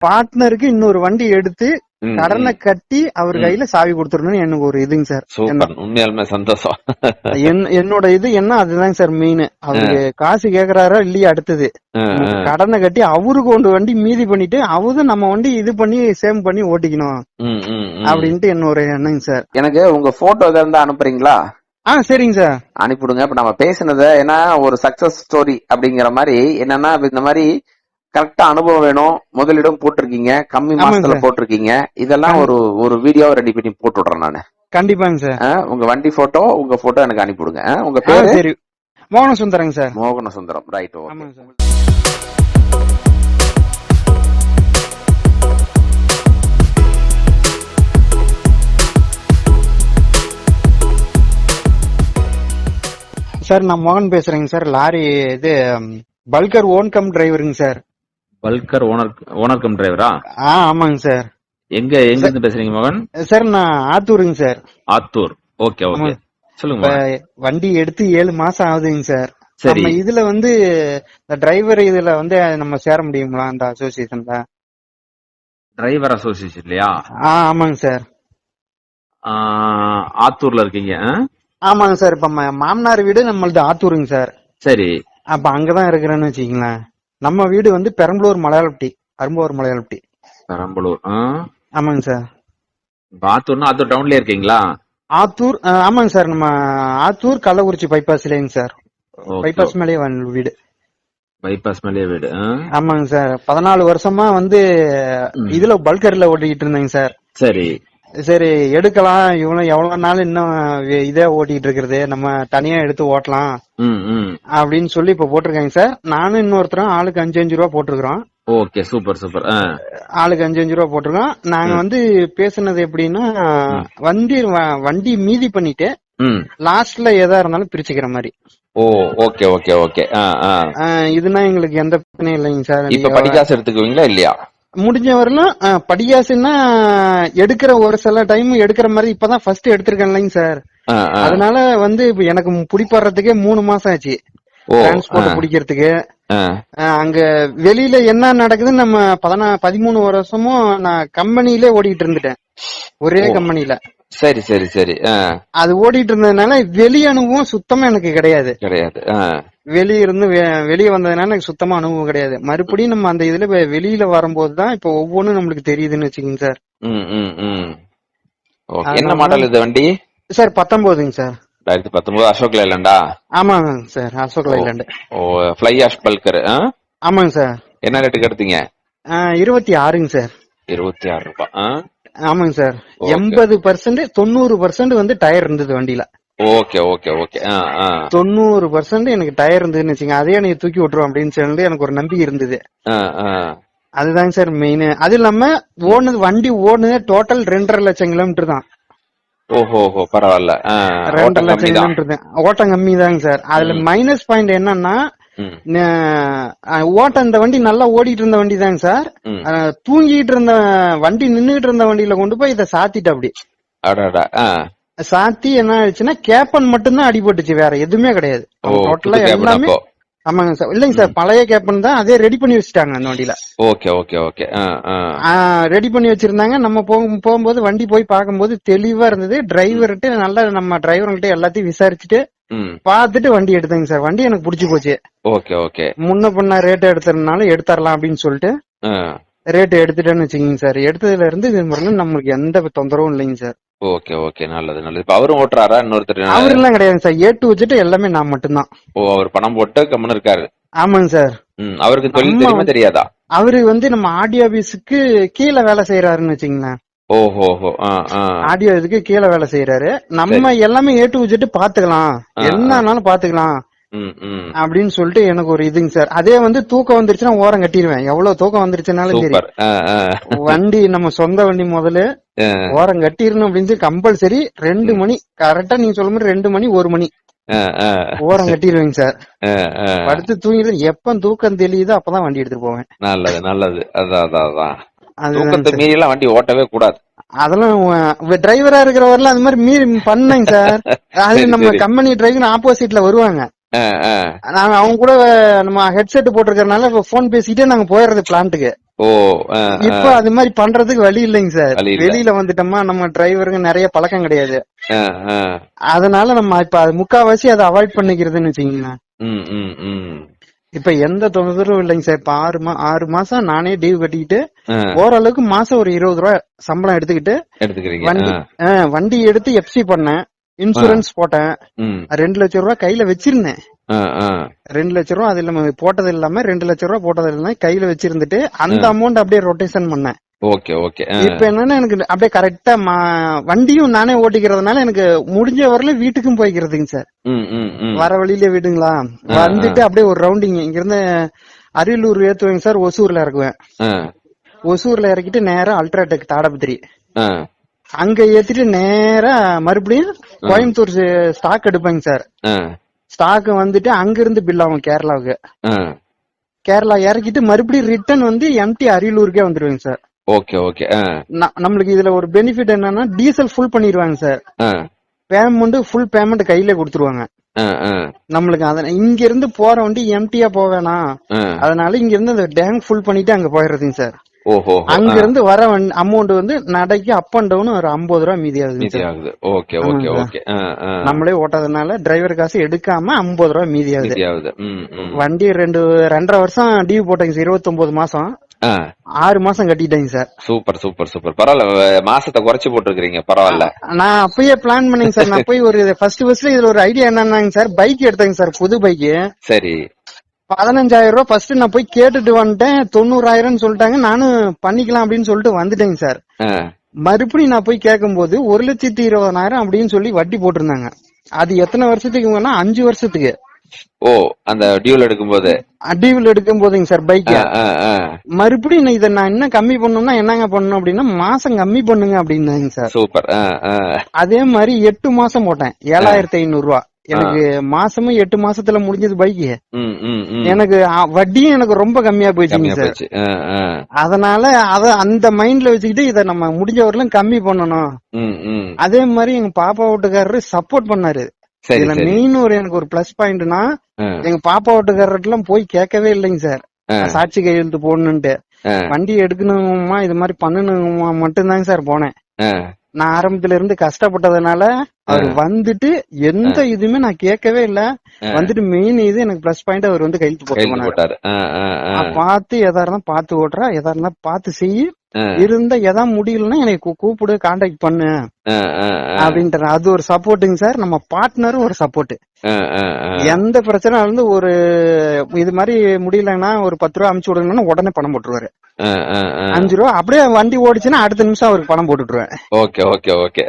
பார்ட்னருக்கு இன்னொரு வண்டி எடுத்து கடனை கட்டி அவர் கையில சாவி கொடுத்துடணும்னு எனக்கு ஒரு இதுங்க சார். உண்மையாலுமே சந்தோஷம். என்னோட இது என்ன அதுதாங்க சார் மெயின். அவரு காசு கேக்குறாரா இல்லையா அடுத்தது கடனை கட்டி அவருக்கு ஒன்று வண்டி மீதி பண்ணிட்டு அவரும் நம்ம வண்டி இது பண்ணி சேம் பண்ணி ஓட்டிக்கணும் அப்படின்ட்டு என்னோட எண்ணங்க சார். எனக்கு உங்க போட்டோ ஏதாவது இருந்தா அனுப்புறீங்களா? சரிங்க சார், அனுப்பிவிடுங்க. இப்ப நம்ம பேசினத ஏன்னா ஒரு சக்சஸ் ஸ்டோரி அப்படிங்கிற மாதிரி என்னன்னா இந்த மாதிரி கரெக்டா அனுபவம் வேணும். முதலிடம் போட்டிருக்கீங்க, கம்மி மாசத்துல போட்டிருக்கீங்க. இதெல்லாம் ஒரு வீடியோவை ரெடி பண்ணி போட்டு விடுறேன் நானு. கண்டிப்பாங்க சார். உங்க வண்டி போட்டோ உங்க போட்டோ எனக்கு அனுப்பிவிடுங்க. உங்க பேரு? சரி, மோகன சுந்தரங்க சார். மோகன சுந்தரம், ரைட். ஆமாங்க சார். சார் நான் மோகன் பேசுறேங்க சார். லாரி இது பல்கர் ஓன் கம் டிரைவருங்க சார். பல்கர் ஓனர் கம் டிரைவரா? ஆமாங்க சார். எங்க இருந்து பேசுறீங்க மோகன்? சார் நான் ஆத்தூருங்க சார். ஆத்தூர், ஓகே ஓகே, சொல்லுங்க. வண்டி எடுத்து 7 மாசம் ஆகுதுங்க சார். நம்ம இதுல வந்து டிரைவர் இதுல வந்து நம்ம சேர முடியுங்களா அந்த அசோசியேஷன்ல? டிரைவர் அசோசியேஷன்லயா? ஆமாங்க சார். ஆத்தூர்ல இருக்கீங்க? ஆமாங்க சார். இப்ப மாமனார் வீடு நம்மளது ஆத்தூருங்க சார். சரி. அப்ப அங்கதான் இருக்கிறேன்னு வச்சுக்கீங்களேன். நம்ம வீடு வந்து பெரம்பலூர் மலையாளப்பட்டி, அரும்பூர் மலையாளப்பட்டி. பெரம்பலூர். ஆமாங்க சார். ஆத்தூர்னா ஆத்தூர் டவுன்ல இருக்கீங்களா? ஆத்தூர், ஆமாங்க சார். நம்ம ஆத்தூர் கள்ளக்குறிச்சி பைபாஸ்லங்க சார். பைபாஸ் மேலே வீடு. பைபாஸ் மேலே வீடு. ஆமாங்க சார். 14 வருஷமா வந்து இதுல பல்கர்ல ஓட்டிட்டு இருந்தேங்க சார். சரி சரி, எடுக்கலாம். எவ்வளவு நாள் இன்னும் இதே ஓட்டிட்டு இருக்கிறது, நம்ம தனியா எடுத்து ஓட்டலாம் அப்படின்னு சொல்லி இப்ப போட்டிருக்காங்க சார். நானும் இன்னொருத்தரும் ஆளுக்கு 5-5 ரூபா போட்டிருக்கிறோம். Okay, super super. ஆளுக்கு 5-5 ரூபா போட்டிருக்கோம். நாங்க வந்து பேசுனது எப்படின்னா, வண்டி மீதி பண்ணிட்டு லாஸ்ட்ல எதா இருந்தாலும் பிரிச்சுக்கிற மாதிரி. Okay okay okay. இதுனா எங்களுக்கு எந்த பிரச்சனையும் இல்லைங்க சார். இப்ப படிக்காசு எடுத்துக்குவீங்களா இல்லையா? முடிஞ்ச வரலாம். படிகாசுன்னா எடுக்கிற ஒரு சில டைம் எடுக்கிற மாதிரி இப்பதான் ஃபர்ஸ்ட் எடுத்திருக்கேன் இல்லைங்க சார். அதனால வந்து இப்ப எனக்கு பிடிப்படுறதுக்கே 3 மாசம் ஆச்சு டிரான்ஸ்போர்ட் பிடிக்கிறதுக்கு. அங்க வெளியில என்ன நடக்குதுன்னு நம்ம 13 வருஷமும் நான் கம்பெனிலே ஓடிட்டு இருந்துட்டேன், ஒரே கம்பெனில. சரி சரி சரி. அது ஓடிட்டு இருந்ததுனால வெளி அனுபவம் சுத்தமா எனக்கு கிடையாது. வெளியே வந்ததுனால எனக்கு சுத்தமா அனுபவம் கிடையாது. மறுபடியும் நம்ம அந்த இதுல வெளியில வரும்போதுதான் இப்ப ஒவ்வொன்றும் நம்மளுக்கு தெரியுதுன்னு வச்சுக்கோங்க சார். என்ன மாடல் இது வண்டி சார்? 19ங்க சார். 2019 அசோக் லைலாண்டா? ஆமாங்க sir, Ashok Leyland. Fly ash bulker. ஆமாங்க சார். என்ன ரேட்டுக்கு எடுத்தீங்க? 26ங்க சார். 26 ரூபாய். ஆமாங்க சார். 80% 90% வந்து டயர் இருந்தது வண்டியில. Okay okay okay. 90% எனக்கு டயர் இருந்ததுன்னு வச்சுங்க. அதே எனக்கு தூக்கி விட்டுரும் அப்படின்னு சொல்லி எனக்கு ஒரு நம்பிக்கை இருந்தது. அதுதாங்க சார் மெயின். அது இல்லாம வண்டி ஓடுனது டோட்டல் 2.5 லட்சம் கிலோமீட்டர் தான். ஓஹோ, பரவாயில்ல. 2.5 லட்சம் கிலோமீட்டர் தான். ஓட்டம் கம்மி தாங்க சார். அதுல மைனஸ் பாயிண்ட் என்னன்னா, ஓட்டம் இந்த வண்டி நல்லா ஓடிட்டு இருந்த வண்டி தாங்க சார். தூங்கிட்டு இருந்த வண்டி, நின்னுகிட்டு இருந்த வண்டியில கொண்டு போய் இதை சாத்திட்டு அப்படி சாத்தி என்ன ஆயிடுச்சுன்னா கேப்பன் மட்டும்தான் அடிபட்டுச்சு, வேற எதுவுமே கிடையாது. டோட்டலா எல்லாமே. ஆமாங்க சார். இல்லைங்க சார், பழைய கேப்பன் தான். அதே ரெடி பண்ணி வச்சுட்டாங்க அந்த வண்டியில. Okay okay okay. ரெடி பண்ணி வச்சிருந்தாங்க. நம்ம போகும்போது வண்டி போய் பார்க்கும்போது தெளிவா இருந்தது. டிரைவர்கிட்ட நல்லா நம்ம டிரைவர்கிட்ட எல்லாத்தையும் விசாரிச்சுட்டு பாத்துட்டு வண்டி எடுத்தேங்க சார். வண்டி எனக்கு பிடிச்சி போச்சு. Okay okay. முன்ன பின்ன ரேட் எடுத்ததுனால எடுத்துடலாம் அப்படின்னு சொல்லிட்டு ரேட் எடுத்துட்டேன்னு வச்சுக்கோங்க சார். எடுத்ததுல இருந்து இது முறையில நம்மளுக்கு எந்த தொந்தரவும் இல்லைங்க சார். ஓகே ஓகே, நல்லது நல்லது. இப்ப அவரும் ஓட்டுறாரா இன்னொருத்தர்? அவர் எல்லாம் கிடையாது சார். A to Z எல்லாமே நான் மட்டும்தான். அவர் பணம் போட்டு கம்மன் இருக்காரு. ஆமாங்க சார். அவருக்கு தொழில் தெரியுமா தெரியாதா? அவரு வந்து நம்ம ஆடியோ ஆபீஸுக்கு கீழே வேலை செய்யறாருன்னு வச்சுங்களேன். ஆடியோ இதுக்கு கீழே வேலை செய்யறாரு. நம்ம எல்லாமே A to Z பாத்துக்கலாம், என்னன்னாலும் பாத்துக்கலாம் அப்படின்னு சொல்லிட்டு எனக்கு ஒரு இதுங்க சார். அதே வந்து தூக்கம் வந்துருச்சுன்னா ஓரம் கட்டிடுவேன். எவ்வளவு தூக்கம் வந்துருச்சுனாலும் சரி, வண்டி நம்ம சொந்த வண்டி முதல்ல ஓரம் கட்டிடணும் அப்படின்னு சொல்லி கம்பல்சரி 2 மணி கரெக்டா நீங்க சொல்ல மாதிரி 2 மணி 1 மணி ஓரம் கட்டிடுவேங்க சார். படுத்து தூங்கிட்டு எப்ப தூக்கம் தெரியுதோ அப்பதான் வண்டி எடுத்துட்டு போவேன். நல்லது நல்லது. அதான் மீறி எல்லாம் வண்டி ஓட்டவே கூடாது. அதெல்லாம் டிரைவரா இருக்கிறவரெல்லாம் அது மாதிரி மீறி பண்ணேங்க சார். அது நம்ம கம்பெனி டிரைவர் ஆப்போசிட்ல வருவாங்க. நாங்க அவங்க கூட நம்ம ஹெட்செட் போட்டிருக்கறனால போன் பேசிட்டே நாங்க போயிடுறது பிளான்ட்டுக்கு. ஓ. இப்ப அது மாதிரி பண்றதுக்கு வழி இல்லைங்க சார். வெளியில வந்துட்டோமா நம்ம டிரைவருங்க நிறைய பழக்கம் கிடையாது. அதனால நம்ம இப்ப அது முக்காவாசி அதை அவாய்ட் பண்ணிக்கிறதுன்னு வச்சுக்கீங்களேன். இப்ப எந்த தொந்தரவும் இல்லைங்க சார். இப்ப 6 மாசம் நானே டியூ கட்டிக்கிட்டு ஓரளவுக்கு மாசம் ஒரு 20 ரூபாய் சம்பளம் எடுத்துக்கிட்டு வண்டி எடுத்து எஃப்சி பண்ணேன், இன்சூரன்ஸ் போட்டேன், 2 லட்சம் ரூபாய் கையில வச்சிருந்தேன். 2 லட்சம் ரூபாய் அது இல்லாம போட்டது இல்லாம 2 லட்சம் ரூபாய் போட்டது இல்லாம கையில வச்சிருந்துட்டு அந்த அமௌண்ட் அப்படியே ரொட்டேஷன் பண்ணேன். Okay okay. இப்ப என்னன்னா எனக்கு அப்படியே கரெக்டா வண்டியும் நானே ஓட்டிக்கிறதுனால எனக்கு முடிஞ்ச வரல வீட்டுக்கும் போய்க்கிறதுங்க சார். வர வழியில வீடுங்களா வந்துட்டு அப்படியே ஒரு ரவுண்டிங் இங்க இருந்து அரியலூர் ஏத்துவேங்க சார், ஒசூர்ல இறக்குவேன். ஒசூர்ல இறக்கிட்டு நேரா அல்ட்ராடெக் தாடபத்திரி அங்க ஏத்திட்டு நேரா மறுபடியும் கோயம்புத்தூர் ஸ்டாக் எடுப்பேங்க சார். ஸ்டாக் வந்துட்டு அங்க இருந்து பில் ஆகும் கேரளாவுக்கு. கேரளா இறக்கிட்டு மறுபடியும் ரிட்டர்ன் வந்து எம்டி அரியலூருக்கே வந்துருவேங்க சார். Okay okay. நம்மளுக்கு இதுல ஒரு பெனிஃபிட் என்னன்னா டீசல் ஃபுல் பண்ணிடுவாங்க சார். பேமெண்ட் ஃபுல் பேமெண்ட் கையில கொடுத்துருவாங்க நம்மளுக்கு. அதனால இங்க இருந்து போற வண்டி எம்டியா போவேணாம், அதனால இங்க இருந்து டேங்க் ஃபுல் பண்ணிட்டு அங்க போயிடுறதுங்க சார். அங்க இருந்து வர அமௌண்ட் வந்து நடைக்கு அப் அண்ட் டவுன் ஒரு 50 ரூபாய் மீதி ஆகுது. நம்மளே ஓட்டாதனால டிரைவர் காசு எடுக்காம 50 ரூபாய் மீதி ஆகுது. வண்டி 2.5 வருஷம் டியூ போட்டேங்க சார். 29 மாசம் 6 மாசம் கட்டிட்டேங்க சார். Super super super. பரவாயில்ல, மாசத்தை குறைச்சு போட்டுருக்கீங்க. பரவாயில்ல. நான் அப்பயே பிளான் பண்ணேங்க சார். நான் போய் ஒரு ஃபர்ஸ்ட் இதுல ஒரு ஐடியா என்னன்னாங்க சார், பைக் எடுத்தேங்க சார், புது பைக். சரி. 15,000 ரூபாய் ஃபர்ஸ்ட் நான் போய் கேட்டுட்டு வந்துட்டேன். 90,000 சொல்லிட்டாங்க. நானும் பண்ணிக்கலாம் அப்படின்னு சொல்லிட்டு வந்துட்டேங்க சார். மறுபடியும் நான் போய் கேட்கும் போது 1,20,000 அப்படின்னு சொல்லி வட்டி போட்டிருந்தாங்க. அது எத்தனை வருஷத்துக்கு? 5 வருஷத்துக்கு. ஓ, அந்த டியூல் எடுக்கும் போதுங்க சார் பைக். மறுபடியும் இதை நான் என்ன கம்மி பண்ணணும்னா என்னங்க பண்ணணும் அப்படின்னா மாசம் கம்மி பண்ணுங்க அப்படின்னாங்க சார். சூப்பர். அதே மாதிரி 8 மாசம் போட்டேன், 7,500 ரூபாய். எனக்கு மாசமும் 8 மாசத்துல முடிஞ்சது பைக். எனக்கு வட்டியும் எனக்கு ரொம்ப கம்மியா போயிடுச்சுங்க சார். அதனால அந்த மைண்ட்ல வச்சுக்கிட்டு இத நம்ம முடிஞ்ச வரலாம் கம்மி பண்ணணும். அதே மாதிரி எங்க பாப்பா வீட்டுக்காரரு சப்போர்ட் பண்ணாரு. இதுல மெயின் எனக்கு ஒரு பிளஸ் பாயிண்ட்னா எங்க பாப்பா வீட்டுக்காரர்லாம் போய் கேட்கவே இல்லைங்க சார் சாட்சி கையெழுத்து போடணுன்ட்டு. வண்டி எடுக்கணுமா இது மாதிரி பண்ணணுமா மட்டும்தாங்க சார் போனேன். நான் ஆரம்பத்துல இருந்து கஷ்டப்பட்டதுனால அவர் வந்துட்டு எந்த இதுவுமே நான் கேட்கவே இல்ல. வந்துட்டு மெயின் இது எனக்கு பிளஸ் பாயிண்ட் அவர் வந்து கையெழுத்து போட்டாரு. பார்த்து எதா இருந்தா பார்த்து ஓட்டுறா, எதா இருந்தா பார்த்து செய்ய, இருந்தா எதா முடியலன்னா எனக்கு கூப்பிடு, கான்டாக்ட் பண்ணு அப்படின்ட்டு. அது ஒரு சப்போர்ட்டுங்க சார். நம்ம பார்ட்னரும் ஒரு சப்போர்ட். எந்த பிரச்சனை இருந்து ஒரு இது மாதிரி முடியலன்னா ஒரு 10 ரூபா அமுச்சு விடுங்கன்னா உடனே பணம் போட்டுருவாரு. 5 ரூபா அப்படியே வண்டி ஓடிச்சுன்னா அடுத்த நிமிஷம் அவருக்கு பணம் போட்டுருவேன். Okay okay okay.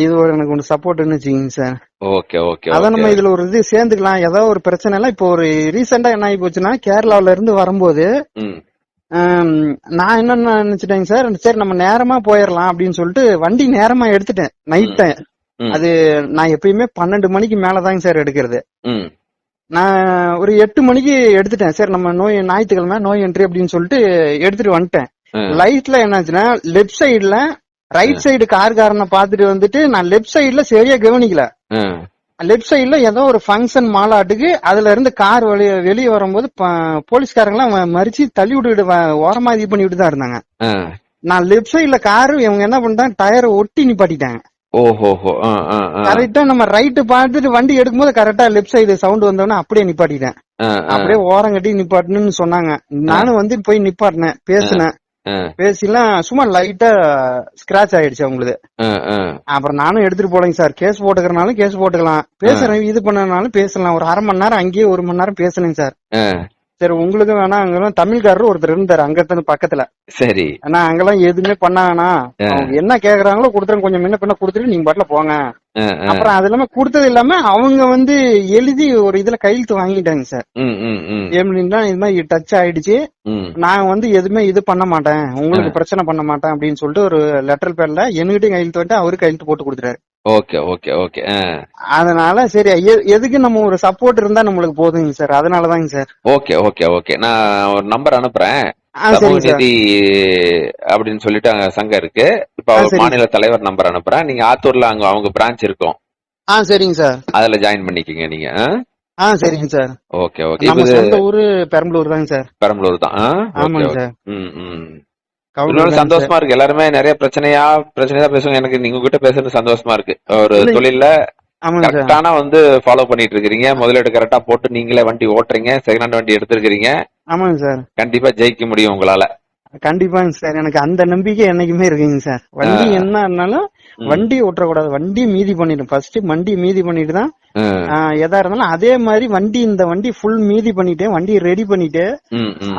இது ஒரு எனக்கு ஒன்று சப்போர்ட்னு வச்சுக்கீங்க சார். Okay okay. அதான் நம்ம இதுல ஒரு இது சேர்ந்துக்கலாம். ஏதாவது ஒரு பிரச்சனை எல்லாம் இப்போ ஒரு ரீசெண்டா என்ன ஆகி போச்சுன்னா கேரளாவில இருந்து வரும்போது நான் என்ன நினைச்சிட்டேங்க சார், சரி நம்ம நேரமா போயிடலாம் அப்படின்னு சொல்லிட்டு வண்டி நேரமா எடுத்துட்டேன். நைட் டைம் அது நான் எப்பயுமே 12 மணிக்கு மேலதாங்க சார் எடுக்கிறது. நான் ஒரு 8 மணிக்கு எடுத்துட்டேன். சரி நம்ம ஞாயிற்றுக்கிழமை நோய் என்ட்ரி அப்படின்னு சொல்லிட்டு எடுத்துட்டு வந்துட்டேன். லைட்ல என்னாச்சுன்னா லெப்ட் சைடுல ரைட் சைடு கார்காரனை பாத்துட்டு வந்துட்டு நான் லெப்ட் சைடுல சரியா கவனிக்கல. லெப்ட் சைடுல ஏதோ ஒரு ஃபங்க்ஷன் மாலாட்டுக்கு அதுல இருந்து கார் வெளியே வரும்போது போலீஸ்காரங்களாம் மறிச்சு தள்ளி விட்டு ஓரமா இது பண்ணி விட்டு தான் இருந்தாங்க. நான் லெப்ட் சைடுல காரு இவங்க என்ன பண்ணிட்டாங்க, டயரை ஒட்டி நிப்பாட்டிட்டாங்க. கரெக்டா நம்ம ரைட்டு பார்த்துட்டு வண்டி எடுக்கும்போது கரெக்டா லெப்ட் சைடு சவுண்ட் வந்தோடனே அப்படியே நிப்பாட்டிட்டேன். அப்படியே ஓரம் கட்டி நிப்பாட்டணும்னு சொன்னாங்க. நானும் வந்து போய் நிப்பாட்டினேன், பேசினேன். பேசிலாம் சும்மா லைட்டா ஸ்கிராச் ஆயிடுச்சு அவங்களுக்கு. அப்புறம் நானும் எடுத்துட்டு போலங்க சார். கேஸ் போட்டுக்கிறனாலும் கேஸ் போட்டுக்கலாம், பேசுறேன் இது பண்ணனாலும் பேசலாம். ஒரு 1/2 மணி நேரம் அங்கேயே 1 மணி நேரம் பேசணுங்க சார். சரி உங்களுக்கு வேணா, அங்க தமிழ்காரர் ஒருத்தர் இருந்தாரு அங்க பக்கத்துல. சரி. ஆனா அங்கெல்லாம் எதுவுமே பண்ணாங்கன்னா அவங்க என்ன கேக்குறாங்களோ கொடுத்துரு, கொஞ்சம் முன்ன பின்ன கொடுத்துட்டு நீங்க பாட்டுல போங்க. அப்புறம் அது இல்லாம கொடுத்தது இல்லாம அவங்க வந்து எழுதி ஒரு இதுல கையெழுத்து வாங்கிட்டாங்க சார். எப்படின்னா இது மாதிரி டச் ஆயிடுச்சு, நான் வந்து எதுவுமே இது பண்ண மாட்டேன், உங்களுக்கு பிரச்சனை பண்ண மாட்டேன் அப்படின்னு சொல்லிட்டு ஒரு லெட்டர் பேர்ல என்கிட்டயும் கையெழுத்து வந்துட்டு அவரு கையெழுத்து போட்டு கொடுத்துட்டாரு. Okay okay okay. அதனால சரி எதுக்கு நம்ம ஒரு சப்போர்ட் இருந்தா நம்மளுக்கு போதுங்க சார். அதனாலதாங்க சார். Okay okay okay. நான் ஒரு நம்பர் அனுப்புறேன், சமூகநீதி அப்படின்னு சொல்லிட்டு அங்க சங்கம் இருக்கு. இப்ப மாநில தலைவர் நம்பர் அனுப்புறேன். நீங்க ஆத்தூர்ல அங்க அவங்க பிரான்ச் இருக்கும். சரிங்க சார். அதுல ஜாயின் பண்ணிக்கீங்க நீங்க. சரிங்க சார். Okay okay. நம்ம சொந்த ஊரு பெரம்பலூர் தாங்க சார். பெரம்பலூர் தான். ஆமாங்க சார். சந்தோஷமா இருக்கு. எல்லாருமே நிறைய பிரச்சனையா பேசுவாங்க. எனக்கு நீங்க கிட்ட பேசுறது சந்தோஷமா இருக்கு. ஒரு தொழில கரெக்டான வந்து ஃபாலோ பண்ணிட்டு இருக்கீங்க. முதலீடு கரெக்டா போட்டு நீங்களே வண்டி ஓட்டுறீங்க. செகண்ட் ஹேண்ட் வண்டி எடுத்திருக்கீங்க. ஆமாங்க சார். கண்டிப்பா ஜெயிக்க முடியும் உங்களால. கண்டிப்பாங்க சார். எனக்கு அந்த நம்பிக்கை என்னைக்குமே இருக்குங்க சார். வண்டி என்னன்னாலும் வண்டி ஓட்டக்கூடாது, வண்டி மீதி பண்ணிடும். ஃபர்ஸ்ட் வண்டி மீதி பண்ணிட்டு தான் எதா இருந்தாலும். அதே மாதிரி இந்த வண்டி ஃபுல் மீதி பண்ணிட்டு வண்டி ரெடி பண்ணிட்டு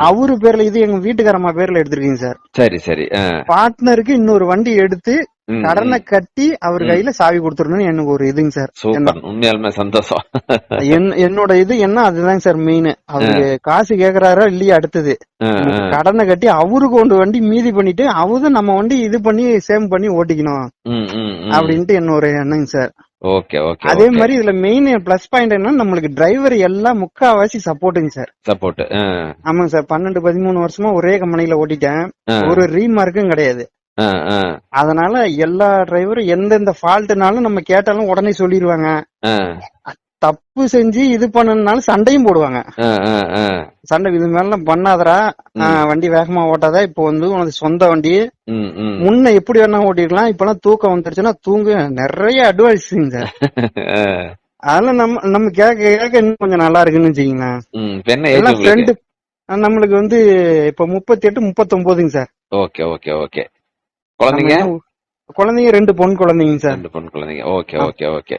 அவரு பேர்ல, இது எங்க வீட்டுக்காரம்மா பேர்ல எடுத்திருக்கீங்க சார். சரி சரி. பார்ட்னருக்கு இன்னொரு வண்டி எடுத்து கடனை கட்டி அவர் கையில சாவி கொடுத்துடணும்னு எனக்கு ஒரு இதுங்க சார். உண்மையாலுமே சந்தோஷம். என்னோட இது என்ன அதுதாங்க சார் மெயின். அவரு காசு கேக்குறாரோ இல்லையா, அடுத்தது கடனை கட்டி அவருக்கு ஒன்று வண்டி மீதி பண்ணிட்டு அவரு நம்ம வண்டி இது பண்ணி சேவ் பண்ணி ஓட்டிக்கணும் அப்படின்ட்டு என்னோட எண்ணங்க சார். Okay okay. அதே மாதிரி இதுல மெயின் பிளஸ் பாயிண்ட் என்ன, நம்மளுக்கு டிரைவர் எல்லாம் முக்காவாசி சப்போர்ட்டுங்க சார். சப்போர்ட். ஆமாங்க சார். 12-13 வருஷமா ஒரே கம்பெனில ஓட்டிட்டேன். ஒரு ரீமார்க்கும் கிடையாது. அதனால எல்லா டிரைவரும் எந்தெந்த ஃபால்ட்னாலும் நம்ம கேட்டாலும் உடனே சொல்லிடுவாங்க. தப்பு செஞ்சு இது பண்ணனாலும் சண்டையும் போடுவாங்க. சண்டை இது மேலாம் பண்ணாதரா, வண்டி வேகமா ஓட்டாதா, இப்போ வந்து உனக்கு சொந்த வண்டி, முன்ன எப்படி வேணா ஓட்டிக்கலாம், இப்பெல்லாம் தூக்கம் வந்துருச்சுன்னா தூங்கு, நிறைய அட்வைஸுங்க சார். அதெல்லாம் நம்ம கேட்க இன்னும் கொஞ்சம் நல்லா இருக்குன்னு வச்சுக்கீங்களேன். நம்மளுக்கு வந்து இப்ப 38-39ங்க சார். Okay okay okay. குழந்தைங்க 2 பொன் குழந்தைங்க சார். 2 பொன் குழந்தைங்க. Okay okay okay.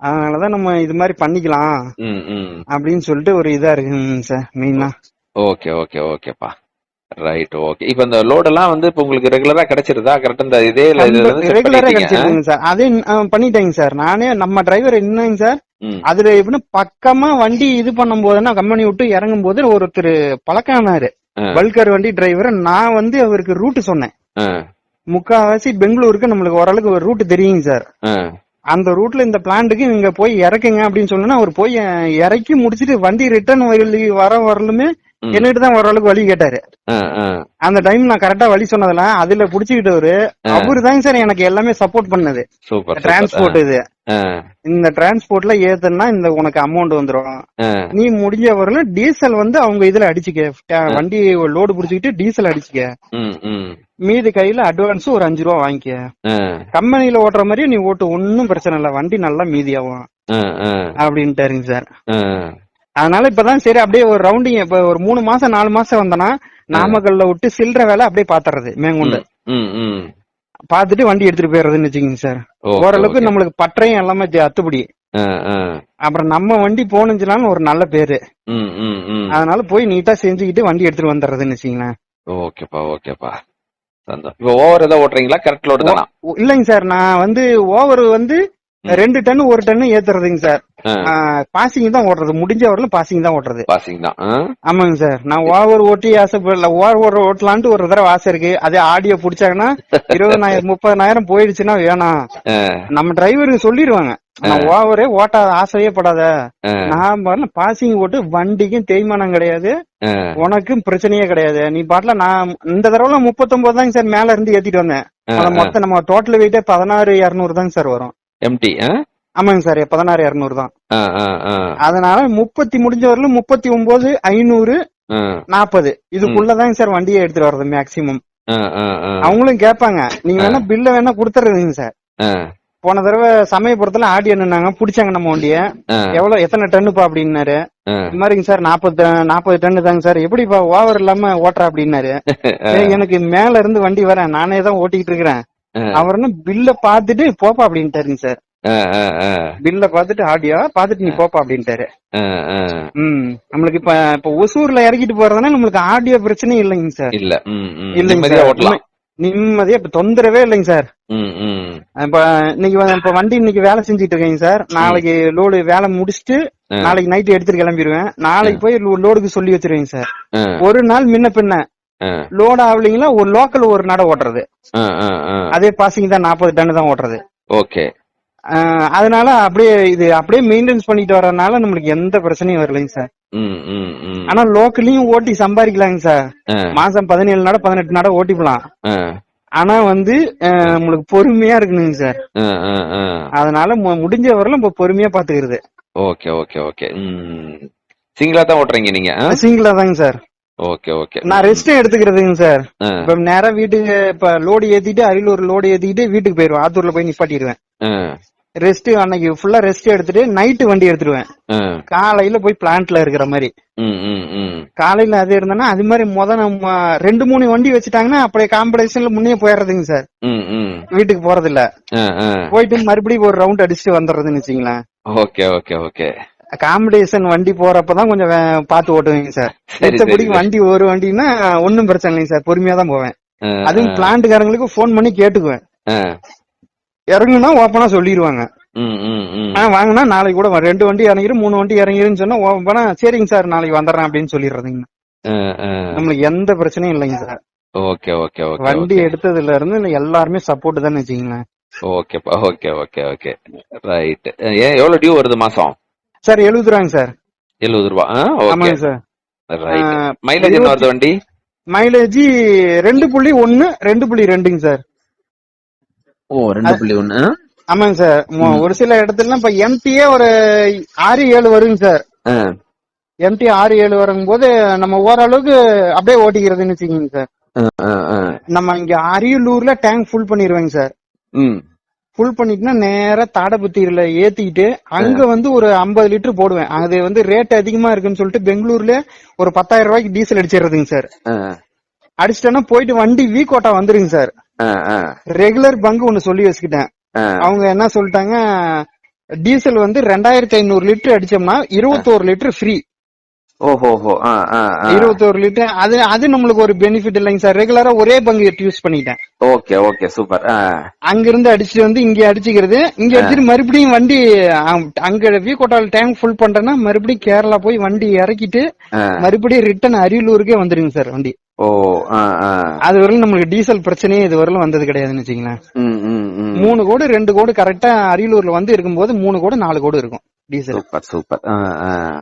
அதனாலதான் நம்ம இது மாதிரி பண்ணிக்கலாம் அப்படின்னு சொல்லிட்டு ஒரு இதா இருக்குங்க சார் மெயினா. ஓகே ஓகே ஓகேப்பா. ரைட். ஓகே. இப்ப இந்த லோட் எல்லாம் வந்து இப்ப உங்களுக்கு ரெகுலரா கிடைச்சிருதா? கரெக்டா இந்த இதே ரெகுலரா கிடைச்சிருக்குங்க சார். அதே பண்ணிட்டேங்க சார். நானே நம்ம டிரைவர் என்னங்க சார், அதுல எப்படின்னா பக்கமா வண்டி இது பண்ணும் போதுன்னா கம்பெனி விட்டு இறங்கும் போது ஒருத்தர் பழக்கானாரு பல்கர் வண்டி டிரைவர். நான் வந்து அவருக்கு ரூட் சொன்னேன். முக்காவாசி பெங்களூருக்கு நம்மளுக்கு ஓரளவுக்கு ஒரு ரூட் தெரியுங்க சார். அந்த ரூட்ல இந்த பிளான்ட்டுக்கு நீங்க போய் இறக்குங்க அப்படின்னு சொன்னா அவர் போய் இறக்கி முடிச்சிட்டு வண்டி ரிட்டர்ன் வரலுமே என்னட்டு தான் ஓரளவுக்கு வழி கேட்டாரு. அந்த டைம் நான் கரெக்டா வழி சொன்னதுல அதுல புடிச்சுக்கிட்டவரு அவரு தாங்க சார் எனக்கு எல்லாமே சப்போர்ட் பண்ணது. டிரான்ஸ்போர்ட் இது, இந்த டிரான்ஸ்போர்ட்ல ஏத்தனா இந்த உனக்கு அமௌண்ட் வந்துரும், நீ முடிஞ்ச வரலும் டீசல் வந்து அவங்க இதுல அடிச்சுக்க, வண்டி லோடு புடிச்சுக்கிட்டு டீசல் அடிச்சுக்க, மீதி கையில அட்வான்ஸ் ஒரு 5 ரூபா வாங்கிக்க, கம்பெனில ஓட்டுற மாதிரியே நீ ஓட்டு, ஒன்னும் பிரச்சனை இல்ல, வண்டி நல்லா மீதியாகும் அப்படின்ட்டாருங்க சார். அதனால இப்பதான் சரி அப்படியே ஒரு ரவுண்டிங், இப்ப ஒரு 3 மாசம் 4 மாசம் வந்தனா நாமக்கல்ல விட்டு சில்லற வேலை அப்படியே பாத்துறது மேங்கொண்டு பாத்துட்டு வண்டி எடுத்துட்டு போயிடுறதுன்னு வச்சுக்கோங்க சார். ஓரளவுக்கு நம்மளுக்கு பற்றையும் எல்லாமே அத்துப்படி. அப்புறம் நம்ம வண்டி போனுச்சுனாலும் ஒரு நல்ல பேரு. அதனால போய் நீட்டா செஞ்சுக்கிட்டு வண்டி எடுத்துட்டு வந்துடுறதுன்னு வச்சுக்கீங்களேன். ஓகேப்பா ஓகேப்பா. இப்ப ஓவர் ஏதாவது ஓட்டுறீங்களா? கரெக்ட் லோடு தானா? இல்லைங்க சார், நான் வந்து ஓவர் வந்து 2 டன் 1 டன் ஏத்துறதுங்க சார். பாசிங் தான் ஓட்டுறது, முடிஞ்ச வரலும் பாசிங் தான் ஓட்டுறது. பாசிங் தான். ஆமாங்க சார். நான் ஓவர் ஓட்டி ஆசைப்படல, ஓவர் ஓட்டலான்ட்டு ஒரு தடவை ஆசை இருக்கு. அதே ஆடியோ புடிச்சாங்கன்னா 20,000-30,000 போயிடுச்சுன்னா வேணாம். நம்ம டிரைவருக்கு சொல்லிடுவாங்க, நான் ஓவரே ஓட்டாத, ஆசையே படாத, நான் பாசிங் ஓட்டு, வண்டிக்கும் தேய்மானம் கிடையாது, உனக்கும் பிரச்சனையே கிடையாது, நீ பாட்டுல. நான் இந்த தடவை 39 தாங்க சார் மேல இருந்து ஏத்திட்டு வந்தேன். மொத்தம் நம்ம டோட்டல் வெயிட்டே 16,200 தாங்க சார் வரும். எம்டி. ஆமாங்க சார், 16,200 தான். அதனால 30 முடிஞ்ச வரலும் 39,500, 40 இதுக்குள்ளதாங்க சார் வண்டியை எடுத்துட்டு வர்றது மேக்சிமம். அவங்களும் கேட்பாங்க, நீங்க வேணா பில்ல வேணா குடுத்துறீங்க சார். போன தடவை சமயபுரத்துல ஆடி என்னன்னாங்க, புடிச்சாங்க நம்ம வண்டிய, எவ்வளவு எத்தனை டன்னுப்பா அப்படின்னாரு. இது மாதிரிங்க சார் 40 டன்னு தாங்க சார். எப்படிப்பா ஓவர் இல்லாம ஓட்டுற அப்படின்னாரு. எனக்கு மேல இருந்து வண்டி வரேன், நானே தான் ஓட்டிக்கிட்டு இருக்கிறேன். அவர்னு பில்ல பாத்துட்டு போப்பா அப்படின்ட்டாருங்க சார். பில்ல பாத்துட்டு ஆடியோ பாத்துட்டு நீ போப்பா அப்படின்ட்டாரு. நம்மளுக்கு இப்ப ஒசூர்ல இறக்கிட்டு போறதுனா நம்மளுக்கு ஆடியோ பிரச்சனை இல்லைங்க சார். இல்லைங்க சார், நிம்மதியா இப்ப தொந்தரவே இல்லைங்க சார். இப்ப இன்னைக்கு வண்டி இன்னைக்கு வேலை செஞ்சுட்டு இருக்கேங்க சார். நாளைக்கு லோடு வேலை முடிச்சுட்டு நாளைக்கு நைட்டு எடுத்துட்டு கிளம்பிடுவேன். நாளைக்கு போய் லோடுக்கு சொல்லி வச்சிருவேங்க சார். ஒரு நாள் முன்ன பின்ன லோட் ஆகலீங்களா ஒரு லோக்கல் ஒரு நட ஓட்டுறது, அதே பாசிங் தான் 40 டன் தான் ஓட்டுறது. ஓகே. அதனால அப்படியே மெயின்டெனன்ஸ் பண்ணிட்டு வர்றதுனால நம்மளுக்கு எந்த பிரச்சனையும் வரலைங்க சார். ஆனா லோக்கலையும் ஓட்டி சம்பாதிக்கலாங்க சார். மாசம் 17 நட 18 நட ஓட்டிக்கலாம். ஆனா வந்து நம்மளுக்கு பொறுமையா இருக்கணுங்க சார். அதனால முடிஞ்ச வரலும் இப்ப பொறுமையா பாத்துக்கிறது. Okay okay okay. சிங்கிளா தான் ஓட்டுறீங்க நீங்க? சிங்கிளா தாங்க சார். Okay okay. நான் ரெஸ்ட் எடுத்துக்கிறதுங்க சார். இப்ப நேரா வீட்டுக்கு இப்ப லோடு ஏத்திட்டு அரியலூர் லோடு ஏத்திட்டு வீட்டுக்கு போயிருவேன். ஆத்தூர்ல போய் நிப்பாட்டிடுவேன். ரெஸ்ட் அன்னைக்கு ஃபுல்லா ரெஸ்ட் எடுத்துட்டு நைட்டு வண்டி எடுத்துருவேன். காலையில போய் பிளான்ட்ல இருக்கிற மாதிரி. காலையில அது இருந்தனா அது மாதிரி நம்ம 2-3 வண்டி வச்சுட்டாங்கன்னா அப்படியே காம்படிஷன்ல முன்னே போயிடுறதுங்க சார். வீட்டுக்கு போறது இல்ல. போயிட்டு மறுபடியும் ஒரு ரவுண்ட் அடிச்சுட்டு வந்துடுறதுன்னு வச்சுங்களேன். Okay okay okay. காம்படிஷன் வண்டி போறப்பதான் கொஞ்சம் பாத்து ஓட்டுவீங்க சார். மத்தபடி வண்டி ஒரு வண்டின்னா ஒன்னும் பிரச்சனை இல்லைங்க சார். பொறுமையா தான் போவேன். அதுவும் பிளான்ட்காரங்களுக்கு போன் பண்ணி கேட்டுக்குவேன். இறங்குனா ஓப்பனா சொல்லிடுவாங்க. வாங்கினா நாளைக்கு கூட 2 வண்டி இறங்கிரு 3 வண்டி இறங்கிருன்னு சொன்னா ஓப்பனா சரிங்க சார் நாளைக்கு வந்துடுறேன் அப்படின்னு சொல்லிடுறதுங்க. நம்மளுக்கு எந்த பிரச்சனையும் இல்லைங்க சார். Okay okay okay. வண்டி எடுத்ததுல இருந்து எல்லாருமே சப்போர்ட் தானே வச்சுக்கீங்களேன். ஓகேப்பா. Okay okay okay. ரைட். எவ்வளவு டியூ வருது மாசம் சார்? 70 ரூபாங்க சார். 70 ரூபா. ஆமாங்க சார். மைலேஜ் என்ன வருது வண்டி? மைலேஜ் 2.1 2.2ங்க சார். ஓ 2.1. ஆமாங்க சார். ஒரு சில இடத்துல இப்ப எம்டியே ஒரு 6-7 வருங்க சார். எம்டி 6-7 வரும்போது நம்ம ஓரளவுக்கு அப்படியே ஓட்டிக்கிறதுன்னு வச்சுக்கோங்க சார். நம்ம இங்க அரியலூர்ல டேங்க் ஃபுல் பண்ணிடுவேங்க சார். ஃபுல் பண்ணிட்டுனா நேரா தாடபுத்தியில ஏத்திட்டு அங்க ஒரு 50 லிட்டர் போடுவேன். அது ரேட் அதிகமா இருக்குன்னு சொல்லிட்டு பெங்களூர்ல ஒரு 10,000 ரூபாய்க்கு டீசல் அடிச்சிடுறதுங்க சார். அடிச்சிட்டேன்னா போயிட்டு வண்டி வீக்கோட்டா வந்துருங்க சார். ரெகுலர் பங்கு ஒண்ணு சொல்லி வச்சுக்கிட்டேன். அவங்க என்ன சொல்லிட்டாங்க, டீசல் 2500 லிட்டர் அடிச்சோம்னா 21 லிட்டர் ஃப்ரீ. ஓஹோ. 21 லிட்டர். அது நம்மளுக்கு ஒரு பெனிஃபிட் இல்லைங்க சார். ரெகுலரா ஒரே பங்கு யூஸ் பண்ணிட்டேன். Okay okay super. அங்க இருந்து அடிச்சுட்டு இங்க அடிச்சுக்கிறது. இங்க அடிச்சுட்டு மறுபடியும் வண்டி அங்க வீக்கோட்டால டேங்க் ஃபுல் பண்றேன்னா மறுபடியும் கேரளா போய் வண்டி இறக்கிட்டு மறுபடியும் ரிட்டர்ன் அரியலூருக்கே வந்துருங்க சார் வண்டி. ஓ. அது வரலும் நம்மளுக்கு டீசல் பிரச்சனையே இது வரலும் வந்தது கிடையாதுன்னு வச்சுங்களேன். 3 கோடு 2 கோடு கரெக்டா அரியலூர்ல இருக்கும்போது 3 கோடு 4 கோடு இருக்கும் டீசல். Super super.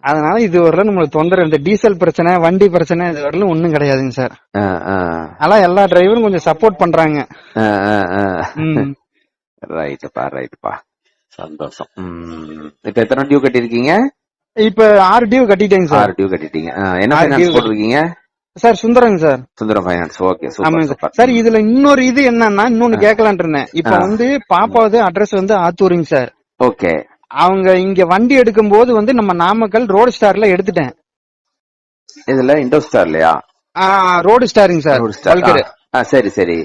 அதனால இது வரலும் நம்மளுக்கு தொந்தரவு. இந்த டீசல் பிரச்சனை வண்டி பிரச்சனை இது வரலும் ஒண்ணும் கிடையாதுங்க சார். அதெல்லாம் எல்லா டிரைவரும் கொஞ்சம் சப்போர்ட் பண்றாங்க. ரைட்டுப்பா சந்தோஷம். இப்ப எத்தனை டியூ கட்டிருக்கீங்க? இப்ப 6 டியூ கட்டிட்டேங்க சார். 6 டியூ கட்டிட்டீங்க. என்ன ஃபைனான்ஸ் போட்டிருக்கீங்க? சார் சுந்தரங்க sir. Sundaram finance. Okay super sir. இதுல இன்னொரு இது என்னன்னா இன்னொன்னு கேட்கலான் இருந்தேன். இப்ப பாப்பாவது அட்ரஸ் ஆத்தூருங்க சார். ஓகே. அவங்க இங்க வண்டி எடுக்கும் போது நம்ம நாமக்கல் ரோடு ஸ்டார்ல எடுத்துட்டேன். இதுல இண்டோ ஸ்டார்லயா? ரோடு ஸ்டாருங்க சார். சரி சரி.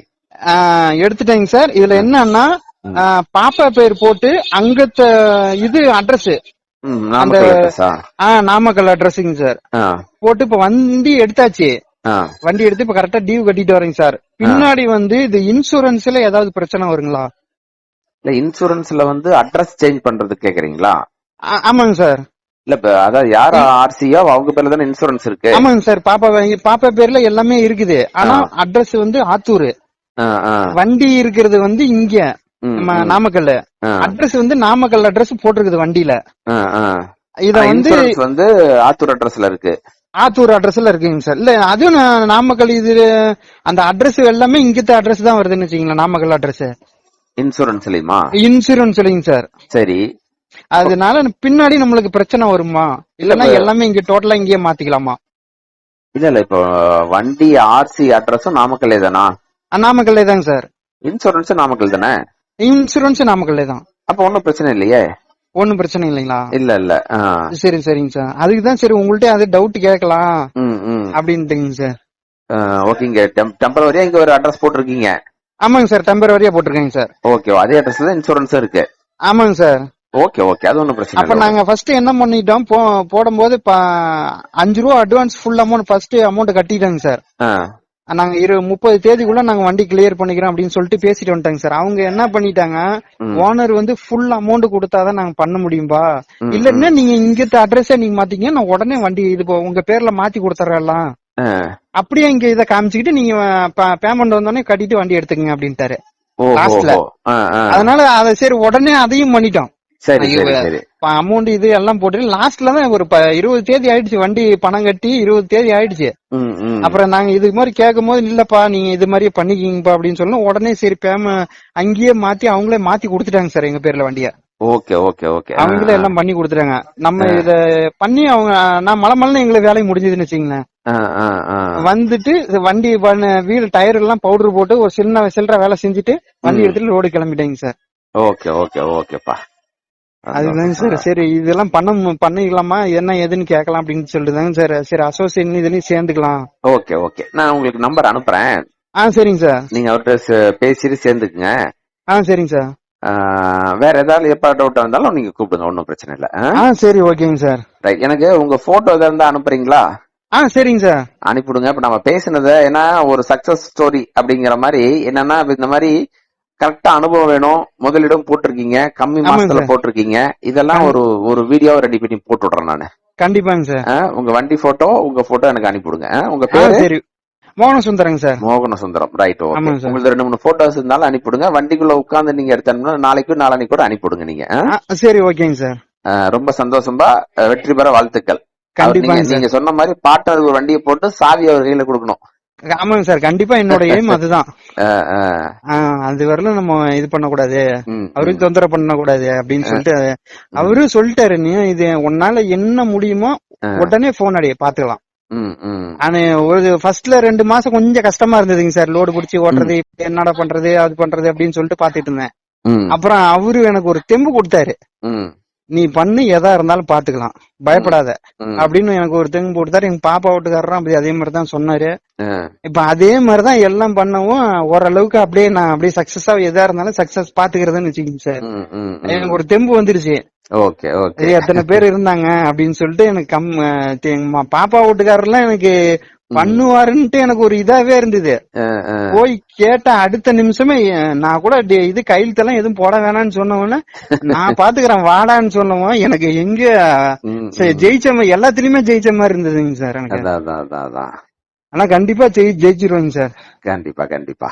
எடுத்துட்டேங்க சார். இதுல என்னன்னா பாப்பா பேர் போட்டு அங்கத்த இது அட்ரஸ் நாமக்கல் அட்ரஸுங்க சார் போட்டு இப்ப வண்டி எடுத்தாச்சு. வண்டி எடுத்து இப்ப கரெக்டா டியூ கட்டிட்டு வரேங்க சார். பின்னாடி இது இன்சூரன்ஸ்ல ஏதாவது பிரச்சனை வருங்களா? இல்ல இன்சூரன்ஸ்ல அட்ரஸ் சேஞ்ச் பண்றது கேக்குறீங்களா? ஆமாங்க சார். இல்ல அதாவது யார் ஆர்சியோ அவங்க பேர்ல தானே இன்சூரன்ஸ் இருக்கு. ஆமாங்க சார். பாப்பா பேர்ல எல்லாமே இருக்குது. ஆனா அட்ரஸ் ஆத்தூர். வண்டி இருக்கிறது இங்க நாமக்கல். அட்ரஸ் நாமக்கல் அட்ரஸ் போட்டிருக்குது வண்டியில. இத ஆத்தூர் அட்ரஸ்ல இருக்கு. ஆத்தூர் அட்ரஸ்ல இருக்குங்க சார். இல்ல அதுவும் நாமக்கல் இது அந்த அட்ரஸ் எல்லாமே இங்கத்த அட்ரஸ் தான் வருதுன்னு வச்சுக்கீங்களா. நாமக்கல் அட்ரஸ் இன்சூரன்ஸ்லயுமா? இன்சூரன்ஸ்லங்க சார். சரி. அதனால பின்னாடி நம்மளுக்கு பிரச்சனை வருமா? இல்லன்னா எல்லாமே இங்க டோட்டலா இங்கேயே மாத்திக்கலாமா? இல்ல இப்போ வண்டி ஆர்சி அட்ரஸும் நாமக்கல்லே தானா? நாமக்கல்லே தாங்க சார். இன்சூரன்ஸ் நாமக்கல் தானே? இன்சூரன்ஸ் நாமக்கல்லே தான். அப்ப ஒன்னும் பிரச்சனை இல்லையே. ஒன்னும் பிரச்சனை இல்லைங்களா? இல்ல. சரிங்க சார். அதுக்குதான் சரி உங்கள்ட்ட அது டவுட் கேட்கலாம் அப்படின்ட்டுங்க சார். ஓகேங்க. டெம்பரவரியா இங்க ஒரு அட்ரஸ் போட்டிருக்கீங்க? ஆமாங்க சார். டெம்பரவரியா போட்டிருக்கேங்க சார். ஓகே. அதே அட்ரஸ்ல தான் இன்சூரன்ஸ் இருக்கு? ஆமாங்க சார். ஓகே அது ஒன்னும் பிரச்சனை இல்ல. அப்ப நாங்க ஃபர்ஸ்ட் என்ன பண்ணிட்டோம், போடும்போது 5 ரூபா advance full amount first amount கட்டிட்டாங்க சார். நாங்க 30 தேதிக்குள்ள நாங்க வண்டி கிளியர் பண்ணிக்கிறோம் அப்படின்னு சொல்லிட்டு பேசிட்டு வந்துட்டாங்க சார். அவங்க என்ன பண்ணிட்டாங்க, ஓனர் ஃபுல் அமௌண்ட் கொடுத்தாதான் நாங்க பண்ண முடியும்பா, இல்லன்னா நீங்க இங்க அட்ரஸே நீங்க மாத்தீங்க, நான் உடனே வண்டி இது உங்க பேர்ல மாத்தி கொடுத்துறலாம், அப்படியே இங்க இத காமிச்சுக்கிட்டு நீங்க பேமெண்ட் வந்தோடனே கட்டிட்டு வண்டி எடுத்துக்கங்க அப்படின்ட்டாரு லாஸ்ட்ல. அதனால அத சரி உடனே அதையும் பண்ணிட்டோம். அமௌண்ட் இது எல்லாம் போட்டு லாஸ்ட்ல தான் ஒரு 20 தேதி ஆயிடுச்சு, வண்டி பணம் கட்டி 20 தேதி ஆயிடுச்சு. அப்புறம் நாங்க இது மாதிரி கேட்கும் போது இல்லப்பா நீங்க இது மாதிரி பண்ணிக்கீங்கப்பா அப்படின்னு சொல்லணும். உடனே சரி அங்கேயே மாத்தி அவங்களே மாத்தி கொடுத்துட்டாங்க சார் எங்க பேர்ல வண்டிய. Okay okay okay. அவங்களே எல்லாம் பண்ணி கொடுத்துட்டாங்க. நம்ம இத பண்ணி அவங்க நான் மலை எங்களுக்கு வேலையை முடிஞ்சதுன்னு வச்சுங்களேன். வந்துட்டு வண்டி வீல் டயர் எல்லாம் பவுடர் போட்டு ஒரு சில்லற வேலை செஞ்சுட்டு வண்டி எடுத்துட்டு ரோடு கிளம்பிட்டாங்க சார். ஓகே ஓகே ஓகேப்பா. அதுதாங்க சார். சரி இதெல்லாம் பண்ணிக்கலாமா என்ன ஏதுன்னு கேட்கலாம் அப்படின்னு சொல்லிட்டு தாங்க சார். சரி அசோசியேஷன் இதுலயும் சேர்ந்துக்கலாம். ஓகே ஓகே, நான் உங்களுக்கு நம்பர் அனுப்புறேன். சரிங்க சார். நீங்க அவர்கிட்ட பேசிட்டு சேர்ந்துக்குங்க. சரிங்க சார். வேற ஏதாவது எப்ப டவுட் வந்தாலும் நீங்க கூப்பிடுங்க, ஒன்னும் பிரச்சனை இல்ல. சரி ஓகேங்க சார். ரைட், எனக்கு உங்க போட்டோ இருந்தா அனுப்புறீங்களா? சரிங்க சார். அனுப்பிடுங்க. இப்ப நம்ம பேசினத ஏன்னா ஒரு சக்சஸ் ஸ்டோரி அப்படிங்கிற மாதிரி என்னன்னா இந்த மாதிரி கரெக்டா அனுபவம் வேணும். முதலிடம் போட்டிருக்கீங்க, கம்மி மாசத்துல போட்டிருக்கீங்க. இதெல்லாம் ஒரு வீடியோ ரெடி பண்ணி போட்டு விடுறேன் நானு. கண்டிப்பாங்க சார். உங்க வண்டி போட்டோ உங்க போட்டோ எனக்கு அனுப்பிடுங்க. உங்க பேரு? சரி, மோகன சுந்தரங்க சார். மோகன சுந்தரம். Right, okay. உங்களுக்கு 2-3 போட்டோஸ் இருந்தாலும் அனுப்பிடுங்க. வண்டிக்குள்ள உட்கார்ந்து நீங்க எடுத்தா நாளைக்கு நாளைக்கு கூட அனுப்பிடுங்க நீங்க. சரி ஓகேங்க சார். ரொம்ப சந்தோஷம்பா. வெற்றி பெற வாழ்த்துக்கள். நீங்க சொன்ன மாதிரி பாட்டு ஒரு வண்டியை போட்டு சாவி அவர் கையில கொடுக்கணும். ஆமாங்க சார், கண்டிப்பா என்னோட எய்ம் அதுதான். அது வரலும் நம்ம இது பண்ண கூடாது, அவருக்கு தொந்தரவு பண்ண கூடாது அப்படின்னு சொல்லிட்டு அவரு சொல்லிட்டாரு. நீ இது உன்னால என்ன முடியுமோ உடனே போன் அடைய பாத்துக்கலாம். ஒரு ஃபர்ஸ்ட்ல 2 மாசம் கொஞ்சம் கஷ்டமா இருந்ததுங்க சார். லோடு பிடிச்சி ஓட்டுறது, என்னடா பண்றது அது பண்றது அப்படின்னு சொல்லிட்டு பாத்துட்டு இருந்தேன். அப்புறம் அவரு எனக்கு ஒரு தெம்பு கொடுத்தாரு. நீ பண்ணு, எதா இருந்தாலும் பாத்துக்கலாம், பயப்படாத அப்படின்னு எனக்கு ஒரு தெம்பு கொடுத்தாரு. எங்க பாப்பா வீட்டுக்காரரும் அப்படி அதே மாதிரிதான் சொன்னாரு. இப்ப அதே மாதிரிதான் எல்லாம் பண்ணவும் ஓரளவுக்கு அப்படியே நான் அப்படியே சக்சஸா எதா இருந்தாலும் சக்சஸ் பாத்துக்கிறதுன்னு வச்சுக்கோங்க சார். எனக்கு ஒரு தெம்பு வந்துருச்சு. எத்தனை பேர் இருந்தாங்க அப்படின்னு சொல்லிட்டு எனக்கு பாப்பா வீட்டுக்காரர்லாம் எனக்கு பண்ணுவாருன்ட்டு எனக்கு ஒரு இதாவே இருந்தது. போய் கேட்ட அடுத்த நிமிஷமே நான் கூட இது கையெழுத்தெல்லாம் எதுவும் போட வேணாம்னு சொன்னவொன்னே நான் பாத்துக்கிறேன் வாடான்னு சொன்னவன் எனக்கு எங்க ஜெயிச்ச எல்லாத்துலயுமே ஜெயிச்ச மாதிரி இருந்ததுங்க சார் எனக்கு. ஆனா கண்டிப்பா ஜெயிச்சிருவாங்க சார். கண்டிப்பா கண்டிப்பா.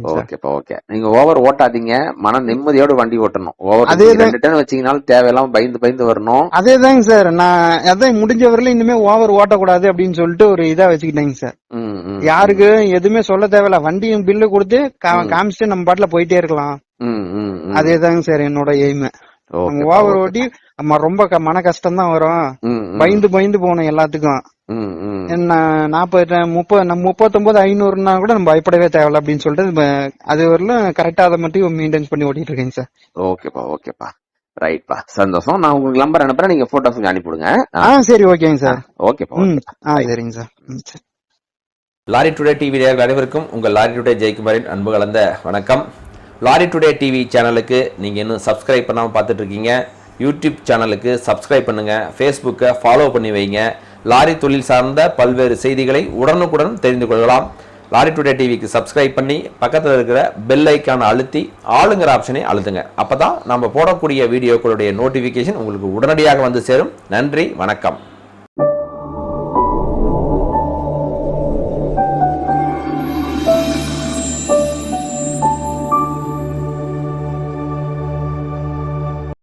ஓகேப்பா, ஓகே. நீங்க ஓவர் ஓட்டாதீங்க, மன நிம்மதியோட வண்டி ஓட்டணும். ஓவர் 2 டன் வச்சீங்கனாலும் தேவையில்லாம பயந்து வரணும். அதேதாங்க சார். நான் அதான் முடிஞ்ச வரையில இனிமே ஓவர் ஓட்டக்கூடாது அப்படின்னு சொல்லிட்டு ஒரு இதா வச்சுக்கிட்டேங்க சார். யாருக்கு எதுவுமே சொல்ல தேவையில்ல, வண்டியும் பில்லு கொடுத்து காமிச்சிட்டு நம்ம பாட்டுல போயிட்டே இருக்கலாம். அதேதாங்க சார் என்னோட எய்ம். ஓவர் ஓட்டி ரொம்ப மன கஷ்டம் தான் வரும். பயந்து போகணும் எல்லாத்துக்கும். என்ன 39,500னா கூட நம்ம பயப்படவே தேவையில்ல அப்படின்னு சொல்லிட்டு அது வரலும் கரெக்டா அதை மட்டும் மெயின்டைன் பண்ணி ஓட்டிட்டு இருக்கேங்க சார். ஓகேப்பா, ஓகேப்பா. ரைட்பா, சந்தோஷம். நான் உங்களுக்கு நம்பர் அனுப்புறேன், நீங்க போட்டோஸ் அனுப்பிடுங்க. சரி ஓகேங்க சார். ஓகேப்பா. சரிங்க சார். லாரி டுடே டிவி நேயர்கள் அனைவருக்கும் உங்கள் லாரி டுடே ஜெயக்குமாரின் அன்பு கலந்த வணக்கம். லாரி டுடே டிவி சேனலுக்கு நீங்கள் இன்னும் சப்ஸ்கிரைப் பண்ணாமல் பார்த்துட்டு இருக்கீங்க. யூடியூப் சேனலுக்கு சப்ஸ்கிரைப் பண்ணுங்க, ஃபேஸ்புக்கை ஃபாலோ பண்ணி வைங்க. லாரி தொழில் சார்ந்த பல்வேறு செய்திகளை உடனுக்குடன் தெரிந்து கொள்ளலாம். லாரி டுடே டிவிக்கு சப்ஸ்கிரைப் பண்ணி பக்கத்தில் இருக்கிற பெல் ஐக்கான அழுத்தி ஆளுங்கிற ஆப்ஷனை அழுத்துங்க. அப்போ தான் நம்ம போடக்கூடிய வீடியோக்களுடைய நோட்டிஃபிகேஷன் உங்களுக்கு உடனடியாக வந்து சேரும். நன்றி, வணக்கம்.